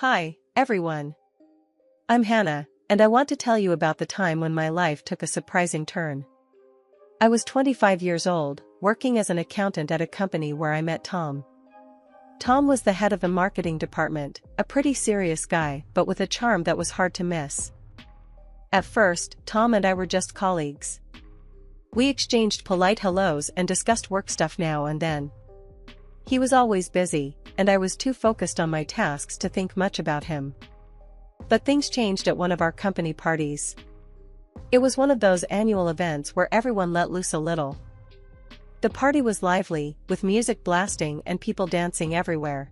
Hi, everyone. I'm Hannah, and I want to tell you about the time when my life took a surprising turn. I was 25 years old, working as an accountant at a company where I met Tom. Tom was the head of the marketing department, a pretty serious guy, but with a charm that was hard to miss. At first, Tom and I were just colleagues. We exchanged polite hellos and discussed work stuff now and then. He was always busy, and I was too focused on my tasks to think much about him. But things changed at one of our company parties. It was one of those annual events where everyone let loose a little. The party was lively, with music blasting and people dancing everywhere.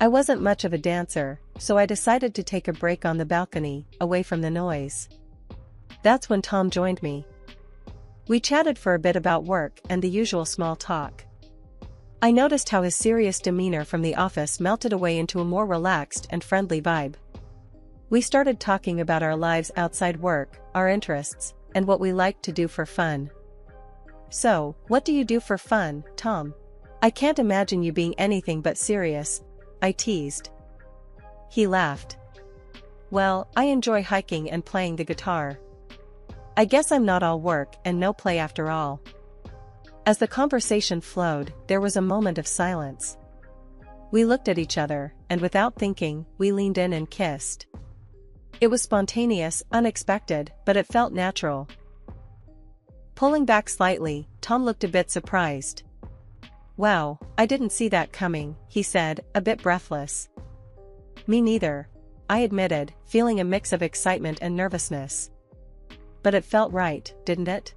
I wasn't much of a dancer, so I decided to take a break on the balcony, away from the noise. That's when Tom joined me. We chatted for a bit about work and the usual small talk. I noticed how his serious demeanor from the office melted away into a more relaxed and friendly vibe. We started talking about our lives outside work, our interests, and what we liked to do for fun. "So, what do you do for fun, Tom? I can't imagine you being anything but serious," I teased. He laughed. "Well, I enjoy hiking and playing the guitar. I guess I'm not all work and no play after all." As the conversation flowed, there was a moment of silence. We looked at each other, and without thinking, we leaned in and kissed. It was spontaneous, unexpected, but it felt natural. Pulling back slightly, Tom looked a bit surprised. "Wow, I didn't see that coming," he said, a bit breathless. "Me neither," I admitted, feeling a mix of excitement and nervousness. "But it felt right, didn't it?"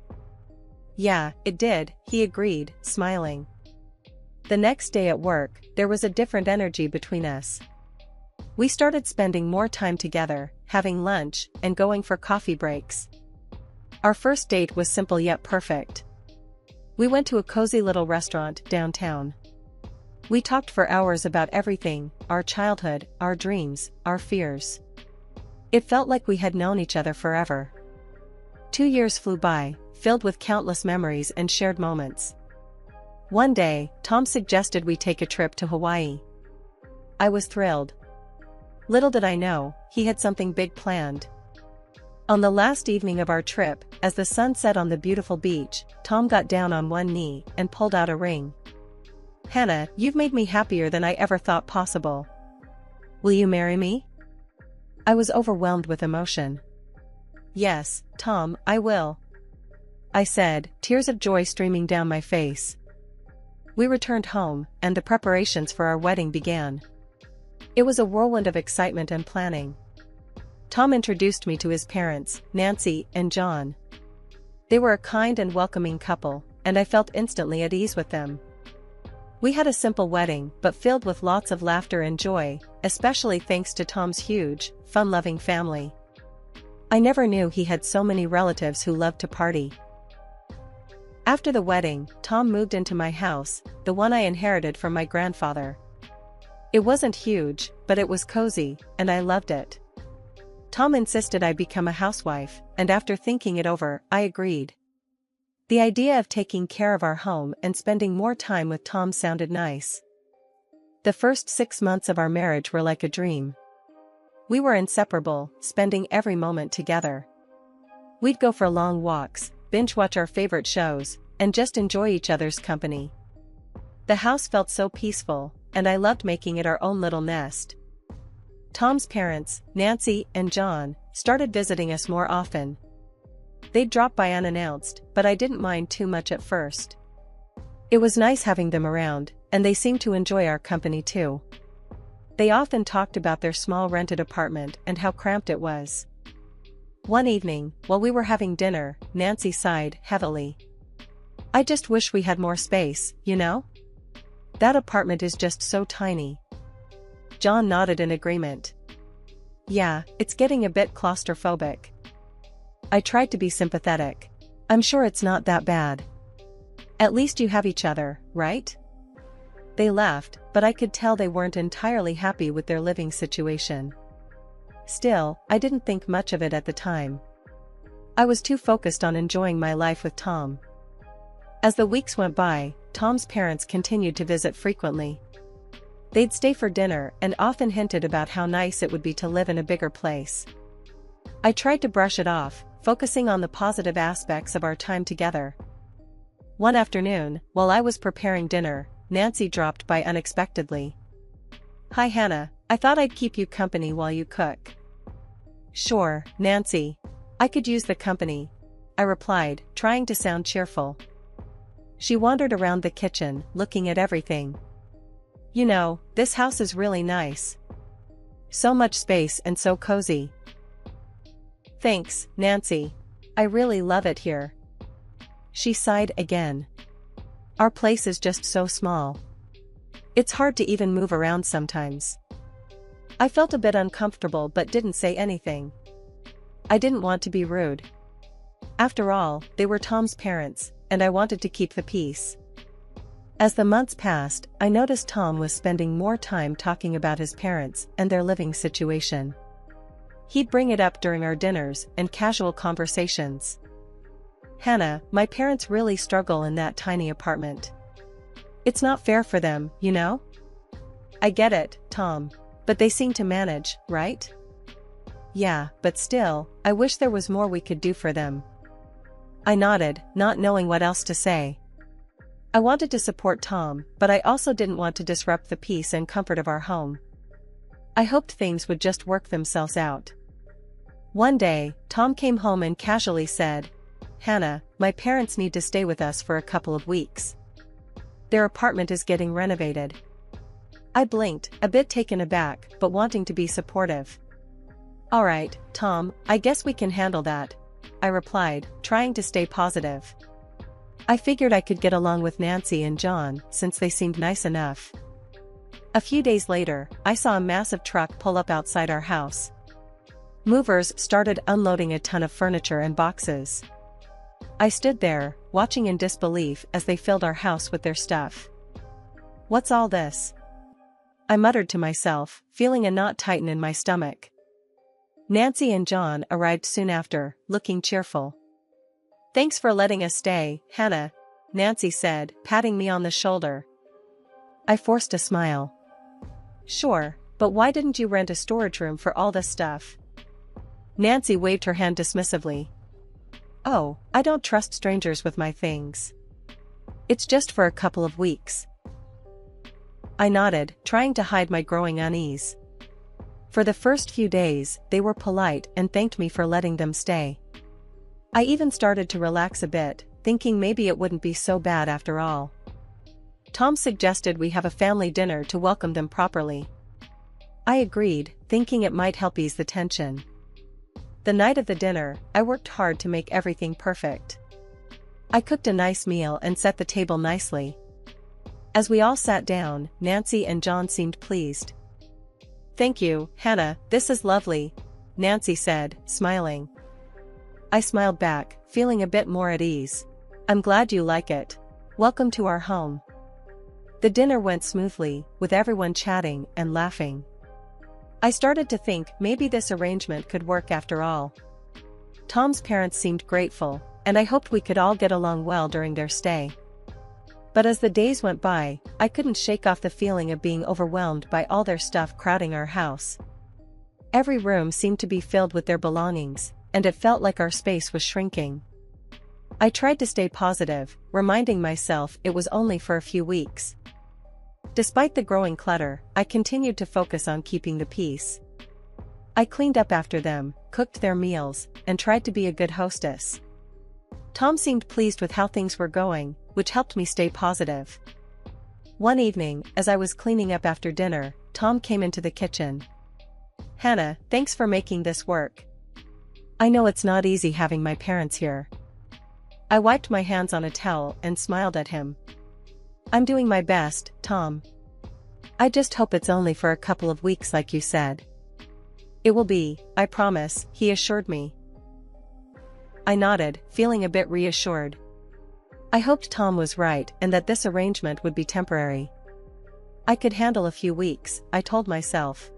"Yeah, it did," he agreed, smiling. The next day at work, there was a different energy between us. We started spending more time together, having lunch, and going for coffee breaks. Our first date was simple yet perfect. We went to a cozy little restaurant downtown. We talked for hours about everything, our childhood, our dreams, our fears. It felt like we had known each other forever. 2 years flew by, filled with countless memories and shared moments. One day, Tom suggested we take a trip to Hawaii. I was thrilled. Little did I know, he had something big planned. On the last evening of our trip, as the sun set on the beautiful beach, Tom got down on one knee and pulled out a ring. "Hannah, you've made me happier than I ever thought possible. Will you marry me?" I was overwhelmed with emotion. "Yes, Tom, I will," I said, tears of joy streaming down my face. We returned home, and the preparations for our wedding began. It was a whirlwind of excitement and planning. Tom introduced me to his parents, Nancy and John. They were a kind and welcoming couple, and I felt instantly at ease with them. We had a simple wedding, but filled with lots of laughter and joy, especially thanks to Tom's huge, fun-loving family. I never knew he had so many relatives who loved to party. After the wedding, Tom moved into my house, the one I inherited from my grandfather. It wasn't huge, but it was cozy, and I loved it. Tom insisted I become a housewife, and after thinking it over, I agreed. The idea of taking care of our home and spending more time with Tom sounded nice. The first 6 months of our marriage were like a dream. We were inseparable, spending every moment together. We'd go for long walks, binge-watch our favorite shows, and just enjoy each other's company. The house felt so peaceful, and I loved making it our own little nest. Tom's parents, Nancy and John, started visiting us more often. They'd drop by unannounced, but I didn't mind too much at first. It was nice having them around, and they seemed to enjoy our company too. They often talked about their small rented apartment and how cramped it was. One evening, while we were having dinner, Nancy sighed heavily. "I just wish we had more space, you know? That apartment is just so tiny." John nodded in agreement. "Yeah, it's getting a bit claustrophobic." I tried to be sympathetic. "I'm sure it's not that bad. At least you have each other, right?" They laughed, but I could tell they weren't entirely happy with their living situation. Still, I didn't think much of it at the time. I was too focused on enjoying my life with Tom. As the weeks went by, Tom's parents continued to visit frequently. They'd stay for dinner and often hinted about how nice it would be to live in a bigger place. I tried to brush it off, focusing on the positive aspects of our time together. One afternoon, while I was preparing dinner, Nancy dropped by unexpectedly. "Hi Hannah, I thought I'd keep you company while you cook." "Sure, Nancy. I could use the company," I replied, trying to sound cheerful. She wandered around the kitchen, looking at everything. "You know, this house is really nice. So much space and so cozy." "Thanks, Nancy. I really love it here." She sighed again. "Our place is just so small. It's hard to even move around sometimes." I felt a bit uncomfortable but didn't say anything. I didn't want to be rude. After all, they were Tom's parents, and I wanted to keep the peace. As the months passed, I noticed Tom was spending more time talking about his parents and their living situation. He'd bring it up during our dinners and casual conversations. "Hannah, my parents really struggle in that tiny apartment. It's not fair for them, you know?" "I get it, Tom. But they seem to manage, right?" "Yeah, but still, I wish there was more we could do for them." I nodded, not knowing what else to say. I wanted to support Tom, but I also didn't want to disrupt the peace and comfort of our home. I hoped things would just work themselves out. One day, Tom came home and casually said, "Hannah, my parents need to stay with us for a couple of weeks. Their apartment is getting renovated." I blinked, a bit taken aback, but wanting to be supportive. "All right, Tom, I guess we can handle that," I replied, trying to stay positive. I figured I could get along with Nancy and John, since they seemed nice enough. A few days later, I saw a massive truck pull up outside our house. Movers started unloading a ton of furniture and boxes. I stood there, watching in disbelief as they filled our house with their stuff. "What's all this?" I muttered to myself, feeling a knot tighten in my stomach. Nancy and John arrived soon after, looking cheerful. "Thanks for letting us stay, Hannah," Nancy said, patting me on the shoulder. I forced a smile. "Sure, but why didn't you rent a storage room for all this stuff?" Nancy waved her hand dismissively. "Oh, I don't trust strangers with my things. It's just for a couple of weeks." I nodded, trying to hide my growing unease. For the first few days, they were polite and thanked me for letting them stay. I even started to relax a bit, thinking maybe it wouldn't be so bad after all. Tom suggested we have a family dinner to welcome them properly. I agreed, thinking it might help ease the tension. The night of the dinner, I worked hard to make everything perfect. I cooked a nice meal and set the table nicely. As we all sat down, Nancy and John seemed pleased. "Thank you, Hannah, this is lovely," Nancy said, smiling. I smiled back, feeling a bit more at ease. "I'm glad you like it. Welcome to our home." The dinner went smoothly, with everyone chatting and laughing. I started to think maybe this arrangement could work after all. Tom's parents seemed grateful, and I hoped we could all get along well during their stay. But as the days went by, I couldn't shake off the feeling of being overwhelmed by all their stuff crowding our house. Every room seemed to be filled with their belongings, and it felt like our space was shrinking. I tried to stay positive, reminding myself it was only for a few weeks. Despite the growing clutter, I continued to focus on keeping the peace. I cleaned up after them, cooked their meals, and tried to be a good hostess. Tom seemed pleased with how things were going, which helped me stay positive. One evening, as I was cleaning up after dinner, Tom came into the kitchen. "Hannah, thanks for making this work. I know it's not easy having my parents here." I wiped my hands on a towel and smiled at him. "I'm doing my best, Tom. I just hope it's only for a couple of weeks like you said." "It will be, I promise," he assured me. I nodded, feeling a bit reassured. I hoped Tom was right and that this arrangement would be temporary. I could handle a few weeks, I told myself.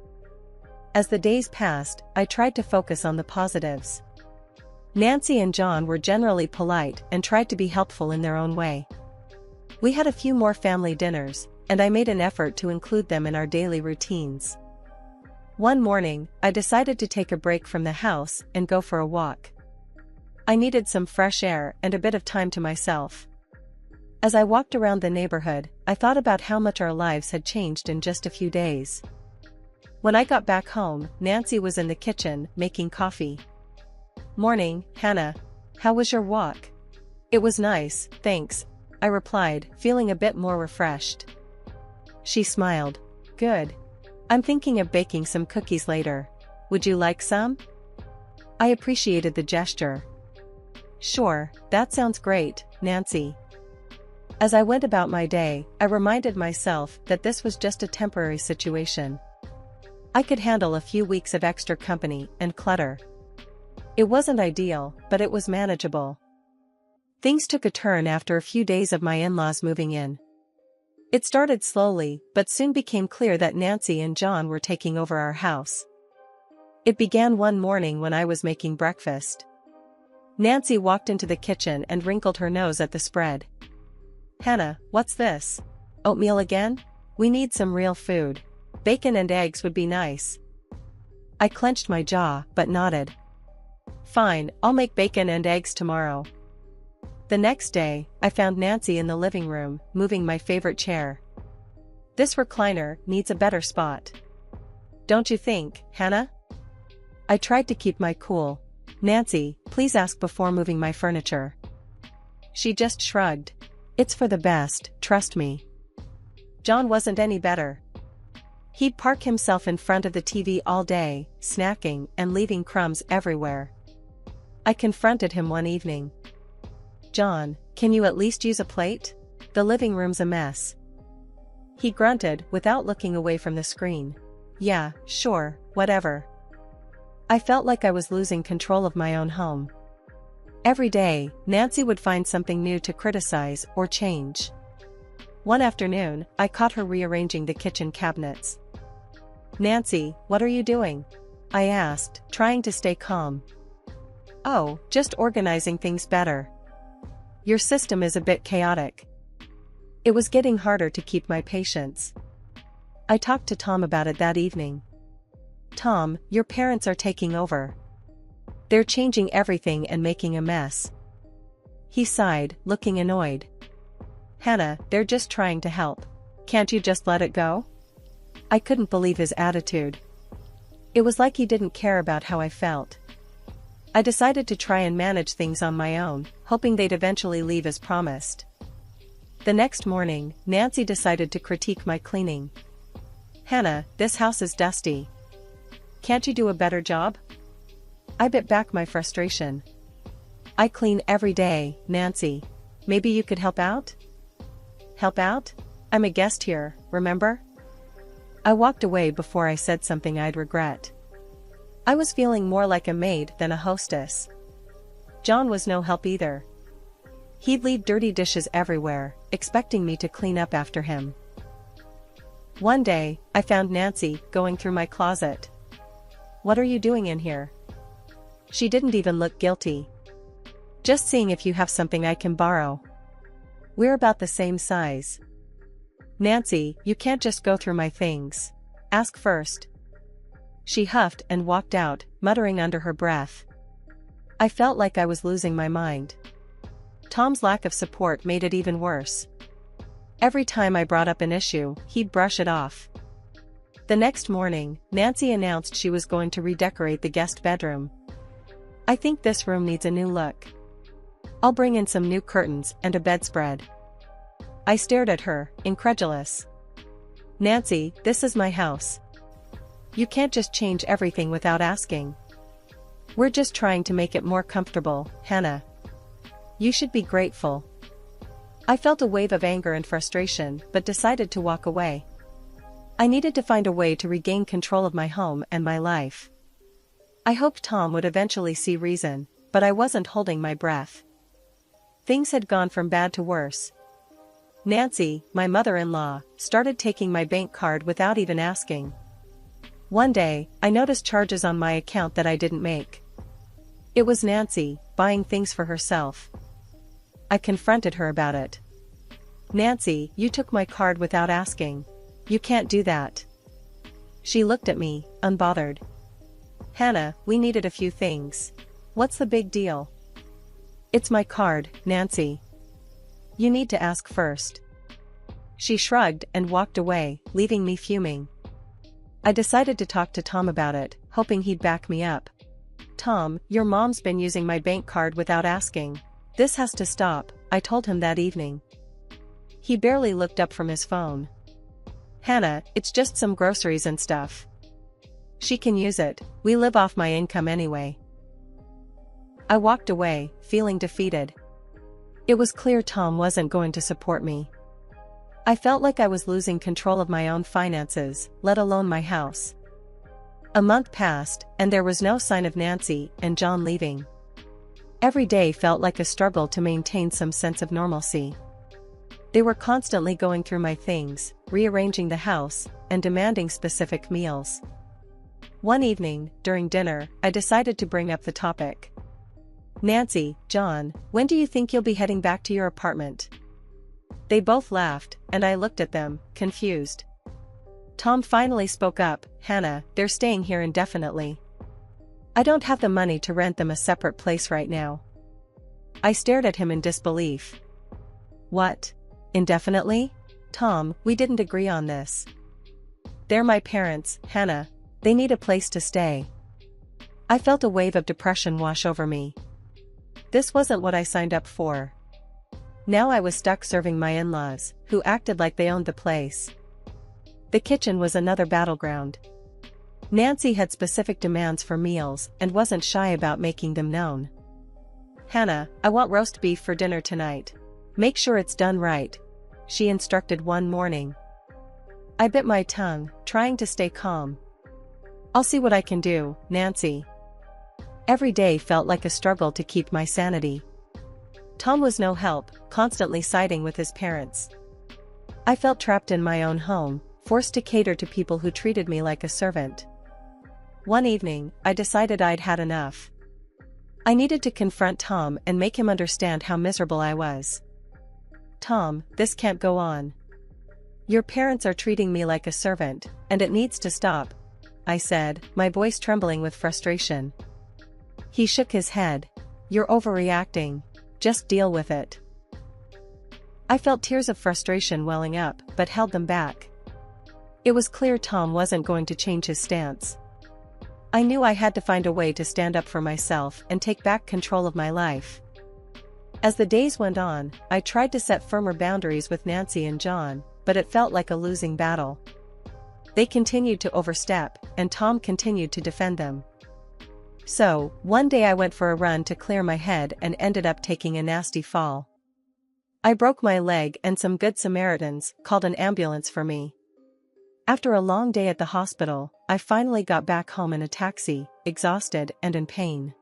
As the days passed, I tried to focus on the positives. Nancy and John were generally polite and tried to be helpful in their own way. We had a few more family dinners, and I made an effort to include them in our daily routines. One morning, I decided to take a break from the house and go for a walk. I needed some fresh air and a bit of time to myself. As I walked around the neighborhood, I thought about how much our lives had changed in just a few days. When I got back home, Nancy was in the kitchen, making coffee. "Morning, Hannah. How was your walk?" "It was nice, thanks," I replied, feeling a bit more refreshed. She smiled. "Good. I'm thinking of baking some cookies later. Would you like some?" I appreciated the gesture. "Sure, that sounds great, Nancy." As I went about my day, I reminded myself that this was just a temporary situation. I could handle a few weeks of extra company and clutter. It wasn't ideal, but it was manageable. Things took a turn after a few days of my in-laws moving in. It started slowly, but soon became clear that Nancy and John were taking over our house. It began one morning when I was making breakfast. Nancy walked into the kitchen and wrinkled her nose at the spread. "Hannah, what's this? Oatmeal again? We need some real food. Bacon and eggs would be nice." I clenched my jaw, but nodded. "Fine, I'll make bacon and eggs tomorrow." The next day, I found Nancy in the living room, moving my favorite chair. "This recliner needs a better spot. Don't you think, Hannah?" I tried to keep my cool. "Nancy, please ask before moving my furniture." She just shrugged. "It's for the best, trust me." John wasn't any better. He'd park himself in front of the TV all day, snacking and leaving crumbs everywhere. I confronted him one evening. "John, can you at least use a plate? The living room's a mess." He grunted without looking away from the screen. "Yeah, sure, whatever." I felt like I was losing control of my own home. Every day, Nancy would find something new to criticize or change. One afternoon, I caught her rearranging the kitchen cabinets. "Nancy, what are you doing?" I asked, trying to stay calm. "Oh, just organizing things better. Your system is a bit chaotic." It was getting harder to keep my patience. I talked to Tom about it that evening. "Tom, your parents are taking over. They're changing everything and making a mess." He sighed, looking annoyed. "Hannah, they're just trying to help. Can't you just let it go?" I couldn't believe his attitude. It was like he didn't care about how I felt. I decided to try and manage things on my own, hoping they'd eventually leave as promised. The next morning, Nancy decided to critique my cleaning. "Hannah, this house is dusty. Can't you do a better job?" I bit back my frustration. "I clean every day, Nancy. Maybe you could help out?" "Help out? I'm a guest here, remember?" I walked away before I said something I'd regret. I was feeling more like a maid than a hostess. John was no help either. He'd leave dirty dishes everywhere, expecting me to clean up after him. One day, I found Nancy going through my closet. "What are you doing in here?" She didn't even look guilty. "Just seeing if you have something I can borrow. We're about the same size." "Nancy, you can't just go through my things. Ask first." She huffed and walked out, muttering under her breath. I felt like I was losing my mind. Tom's lack of support made it even worse. Every time I brought up an issue, he'd brush it off. The next morning, Nancy announced she was going to redecorate the guest bedroom. "I think this room needs a new look. I'll bring in some new curtains and a bedspread." I stared at her, incredulous. "Nancy, this is my house. You can't just change everything without asking. We're just trying to make it more comfortable, Hannah. You should be grateful." I felt a wave of anger and frustration, but decided to walk away. I needed to find a way to regain control of my home and my life. I hoped Tom would eventually see reason, but I wasn't holding my breath. Things had gone from bad to worse. Nancy, my mother-in-law, started taking my bank card without even asking. One day, I noticed charges on my account that I didn't make. It was Nancy, buying things for herself. I confronted her about it. Nancy, you took my card without asking. You can't do that. She looked at me, unbothered. Hannah, we needed a few things. What's the big deal? It's my card, Nancy. You need to ask first. She shrugged and walked away, leaving me fuming. I decided to talk to Tom about it, hoping he'd back me up. Tom, your mom's been using my bank card without asking. This has to stop, I told him that evening. He barely looked up from his phone. Hannah, it's just some groceries and stuff. She can use it, we live off my income anyway. I walked away, feeling defeated. It was clear Tom wasn't going to support me. I felt like I was losing control of my own finances, let alone my house. A month passed, and there was no sign of Nancy and John leaving. Every day felt like a struggle to maintain some sense of normalcy. They were constantly going through my things, rearranging the house, and demanding specific meals. One evening, during dinner, I decided to bring up the topic. Nancy, John, when do you think you'll be heading back to your apartment? They both laughed, and I looked at them, confused. Tom finally spoke up, Hannah, they're staying here indefinitely. I don't have the money to rent them a separate place right now. I stared at him in disbelief. What? Indefinitely? Tom, we didn't agree on this. They're my parents, Hannah. They need a place to stay. I felt a wave of depression wash over me. This wasn't what I signed up for. Now I was stuck serving my in-laws, who acted like they owned the place. The kitchen was another battleground. Nancy had specific demands for meals and wasn't shy about making them known. Hannah, I want roast beef for dinner tonight. Make sure it's done right, she instructed one morning. I bit my tongue, trying to stay calm. I'll see what I can do, Nancy. Every day felt like a struggle to keep my sanity. Tom was no help, constantly siding with his parents. I felt trapped in my own home, forced to cater to people who treated me like a servant. One evening, I decided I'd had enough. I needed to confront Tom and make him understand how miserable I was. Tom, this can't go on. Your parents are treating me like a servant, and it needs to stop, I said, my voice trembling with frustration. He shook his head. You're overreacting. Just deal with it. I felt tears of frustration welling up, but held them back. It was clear Tom wasn't going to change his stance. I knew I had to find a way to stand up for myself and take back control of my life. As the days went on, I tried to set firmer boundaries with Nancy and John, but it felt like a losing battle. They continued to overstep, and Tom continued to defend them. So, one day I went for a run to clear my head and ended up taking a nasty fall. I broke my leg and some good Samaritans called an ambulance for me. After a long day at the hospital, I finally got back home in a taxi, exhausted and in pain.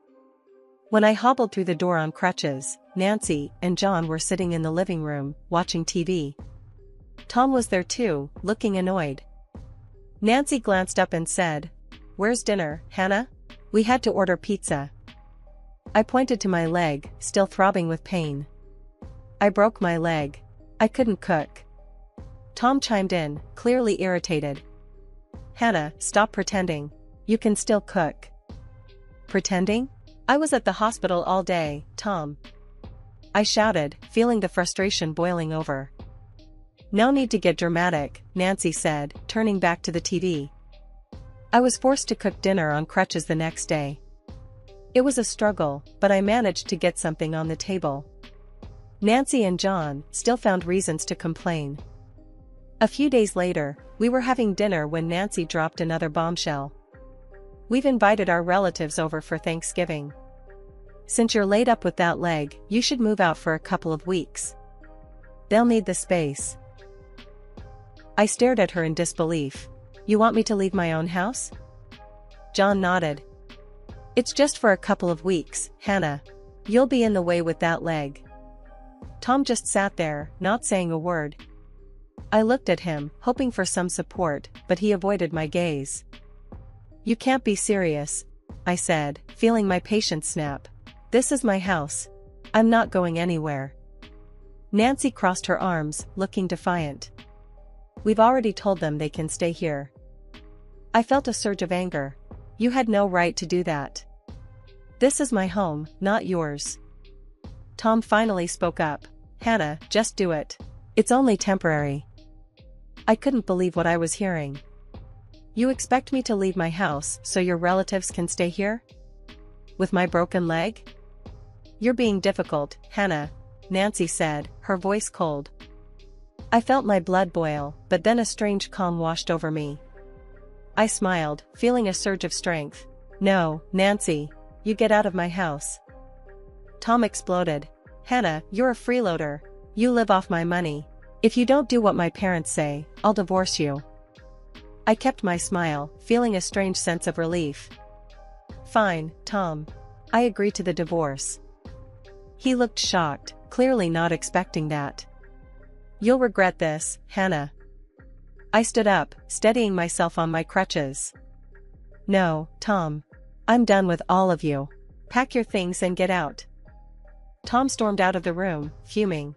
When I hobbled through the door on crutches, Nancy and John were sitting in the living room, watching TV. Tom was there too, looking annoyed. Nancy glanced up and said, "Where's dinner, Hannah? We had to order pizza." I pointed to my leg, still throbbing with pain. I broke my leg. I couldn't cook. Tom chimed in, clearly irritated. "Hannah, stop pretending. You can still cook." Pretending? I was at the hospital all day, Tom. I shouted, feeling the frustration boiling over. "No need to get dramatic," Nancy said, turning back to the TV. I was forced to cook dinner on crutches the next day. It was a struggle, but I managed to get something on the table. Nancy and John still found reasons to complain. A few days later, we were having dinner when Nancy dropped another bombshell. "We've invited our relatives over for Thanksgiving. Since you're laid up with that leg, you should move out for a couple of weeks. They'll need the space." I stared at her in disbelief. "You want me to leave my own house?" John nodded. "It's just for a couple of weeks, Hannah. You'll be in the way with that leg." Tom just sat there, not saying a word. I looked at him, hoping for some support, but he avoided my gaze. "You can't be serious," I said, feeling my patience snap. "This is my house. I'm not going anywhere." Nancy crossed her arms, looking defiant. We've already told them they can stay here. I felt a surge of anger. You had no right to do that. This is my home, not yours. Tom finally spoke up. Hannah, just do it. It's only temporary. I couldn't believe what I was hearing. You expect me to leave my house so your relatives can stay here? With my broken leg? You're being difficult, Hannah, Nancy said, her voice cold. I felt my blood boil, but then a strange calm washed over me. I smiled, feeling a surge of strength. No, Nancy, you get out of my house. Tom exploded. Hannah, you're a freeloader. You live off my money. If you don't do what my parents say, I'll divorce you. I kept my smile, feeling a strange sense of relief. Fine, Tom. I agree to the divorce. He looked shocked, clearly not expecting that. You'll regret this, Hannah. I stood up, steadying myself on my crutches. No, Tom. I'm done with all of you. Pack your things and get out. Tom stormed out of the room, fuming.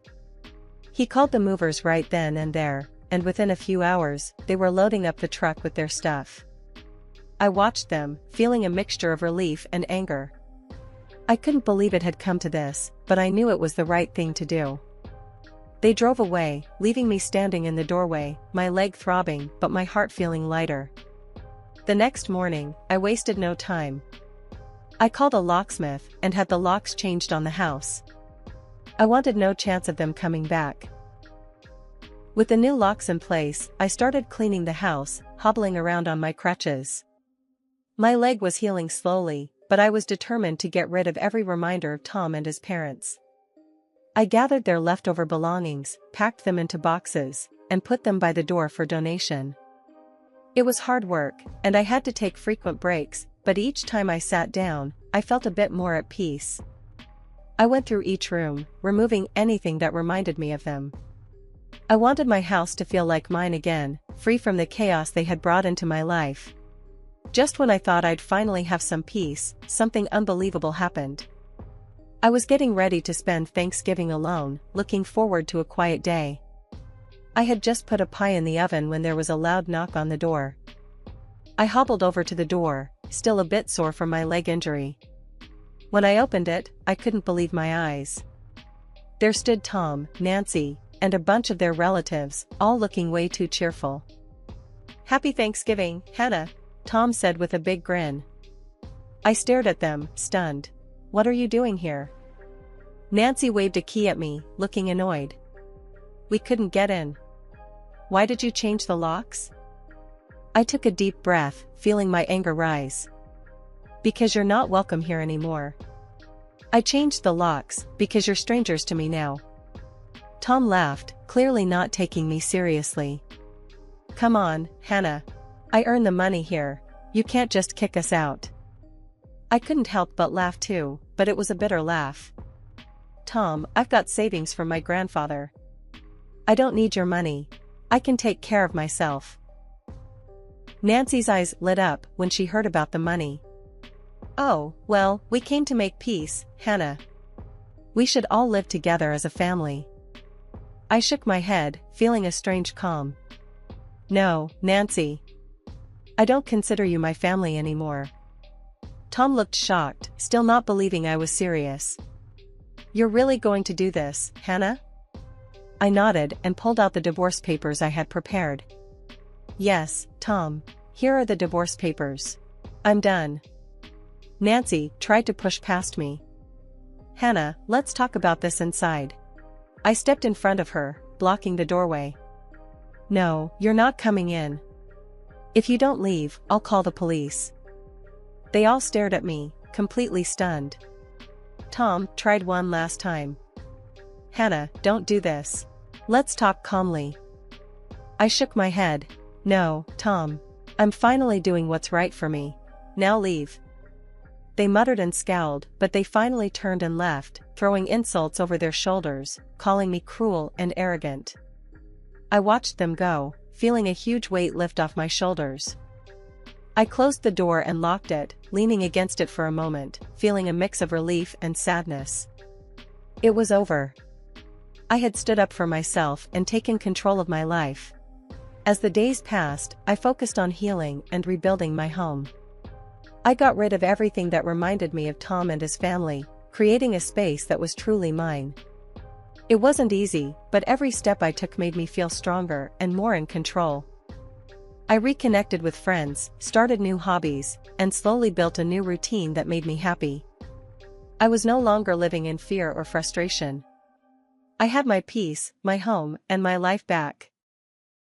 He called the movers right then and there, and within a few hours, they were loading up the truck with their stuff. I watched them, feeling a mixture of relief and anger. I couldn't believe it had come to this, but I knew it was the right thing to do. They drove away, leaving me standing in the doorway, my leg throbbing but my heart feeling lighter. The next morning, I wasted no time. I called a locksmith and had the locks changed on the house. I wanted no chance of them coming back. With the new locks in place, I started cleaning the house, hobbling around on my crutches. My leg was healing slowly, but I was determined to get rid of every reminder of Tom and his parents. I gathered their leftover belongings, packed them into boxes, and put them by the door for donation. It was hard work, and I had to take frequent breaks, but each time I sat down, I felt a bit more at peace. I went through each room, removing anything that reminded me of them. I wanted my house to feel like mine again, free from the chaos they had brought into my life. Just when I thought I'd finally have some peace, something unbelievable happened. I was getting ready to spend Thanksgiving alone, looking forward to a quiet day. I had just put a pie in the oven when there was a loud knock on the door. I hobbled over to the door, still a bit sore from my leg injury. When I opened it, I couldn't believe my eyes. There stood Tom, Nancy, and a bunch of their relatives, all looking way too cheerful. "Happy Thanksgiving, Hannah," Tom said with a big grin. I stared at them, stunned. "What are you doing here?" Nancy waved a key at me, looking annoyed. "We couldn't get in." "Why did you change the locks?" I took a deep breath, feeling my anger rise. "Because you're not welcome here anymore." "I changed the locks, because you're strangers to me now." Tom laughed, clearly not taking me seriously. "Come on, Hannah. I earn the money here. You can't just kick us out." I couldn't help but laugh too, but it was a bitter laugh. "Tom, I've got savings from my grandfather. I don't need your money. I can take care of myself." Nancy's eyes lit up when she heard about the money. "Oh, well, we came to make peace, Hannah. We should all live together as a family." I shook my head, feeling a strange calm. "No, Nancy. I don't consider you my family anymore." Tom looked shocked, still not believing I was serious. "You're really going to do this, Hannah?" I nodded and pulled out the divorce papers I had prepared. "Yes, Tom. Here are the divorce papers. I'm done." Nancy tried to push past me. "Hannah, let's talk about this inside." I stepped in front of her, blocking the doorway. "No, you're not coming in. If you don't leave, I'll call the police." They all stared at me, completely stunned. Tom tried one last time. "Hannah, don't do this. Let's talk calmly." I shook my head. "No, Tom. I'm finally doing what's right for me. Now leave." They muttered and scowled, but they finally turned and left, throwing insults over their shoulders, calling me cruel and arrogant. I watched them go, feeling a huge weight lift off my shoulders. I closed the door and locked it, leaning against it for a moment, feeling a mix of relief and sadness. It was over. I had stood up for myself and taken control of my life. As the days passed, I focused on healing and rebuilding my home. I got rid of everything that reminded me of Tom and his family, creating a space that was truly mine. It wasn't easy, but every step I took made me feel stronger and more in control. I reconnected with friends, started new hobbies, and slowly built a new routine that made me happy. I was no longer living in fear or frustration. I had my peace, my home, and my life back.